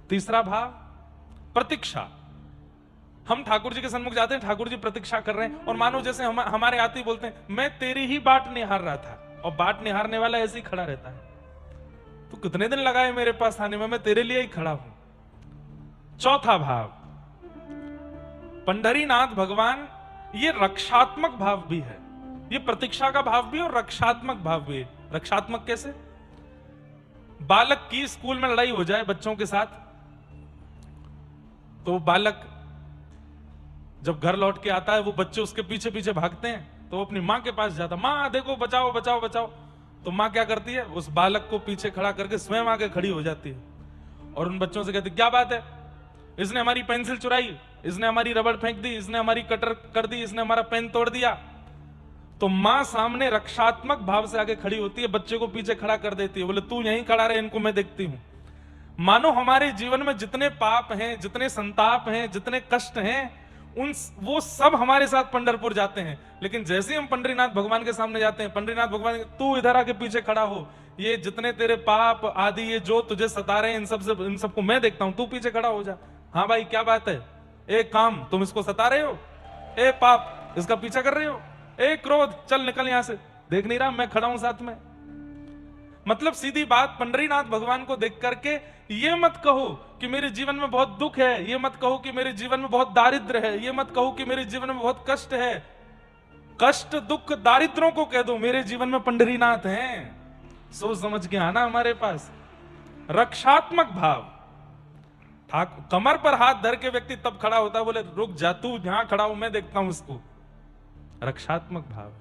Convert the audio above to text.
तीसरा भाव प्रतीक्षा। हम ठाकुर जी के सन्मुख जाते हैं, ठाकुर जी प्रतीक्षा कर रहे हैं, और मानो जैसे हमारे आते ही बोलते हैं मैं तेरी ही बाट निहार रहा था, और बाट निहारने वाला ऐसे ही खड़ा रहता है, तो कितने दिन लगाए मेरे पास आने में, मैं तेरे लिए ही खड़ा हूं। चौथा भाव पंढरीनाथ भगवान, ये रक्षात्मक भाव भी है, ये प्रतीक्षा का भाव भी और रक्षात्मक भाव भी है। रक्षात्मक कैसे? बालक की स्कूल में लड़ाई हो जाए बच्चों के साथ, तो बालक जब घर लौट के आता है, वो बच्चे उसके पीछे पीछे भागते हैं, तो वो अपनी मां के पास जाता, मां देखो बचाओ बचाओ बचाओ। तो मां क्या करती है, उस बालक को पीछे खड़ा करके स्वयं आके खड़ी हो जाती है, और उन बच्चों से कहती क्या बात है, इसने हमारी पेंसिल चुराई, इसने हमारी रबड़ फेंक दी, इसने हमारी कटर कर दी, इसने हमारा पेन तोड़ दिया। तो मां सामने रक्षात्मक भाव से आगे खड़ी होती है, बच्चे को पीछे खड़ा कर देती है, बोले तू यहीं खड़ा रहे, इनको मैं देखती हूं। मानो हमारे जीवन में जितने पाप हैं, जितने संताप हैं, जितने कष्ट हैं, वो सब हमारे साथ पंढरपुर जाते हैं, लेकिन जैसे हम पंढरीनाथ भगवान के सामने जाते हैं, पंढरीनाथ भगवान तू इधर आके पीछे खड़ा हो, ये जितने तेरे पाप आदि ये जो तुझे सता रहे हैं, इन सबको मैं देखता हूं, तू पीछे खड़ा हो जा। हाँ भाई क्या बात है, एक काम तुम इसको सता रहे हो, ए पाप इसका पीछा कर रहे हो, ए क्रोध चल निकल यहां से, देख नहीं रहा मैं खड़ा हूं साथ में। मतलब सीधी बात, पंढरीनाथ भगवान को देख करके ये मत कहो कि मेरे जीवन में बहुत दुख है, ये मत कहो कि मेरे जीवन में बहुत दारिद्र है, ये मत कहो कि मेरे जीवन में बहुत कष्ट है। कष्ट दुख दारिद्रों को कह दो मेरे जीवन में पंढरीनाथ हैं, सोच समझ के आना हमारे पास। रक्षात्मक भाव, कमर पर हाथ धर के व्यक्ति तब खड़ा होता है, बोले रुक जा तू यहां खड़ा हूं मैं देखता हूं इसको, रक्षात्मक भाव।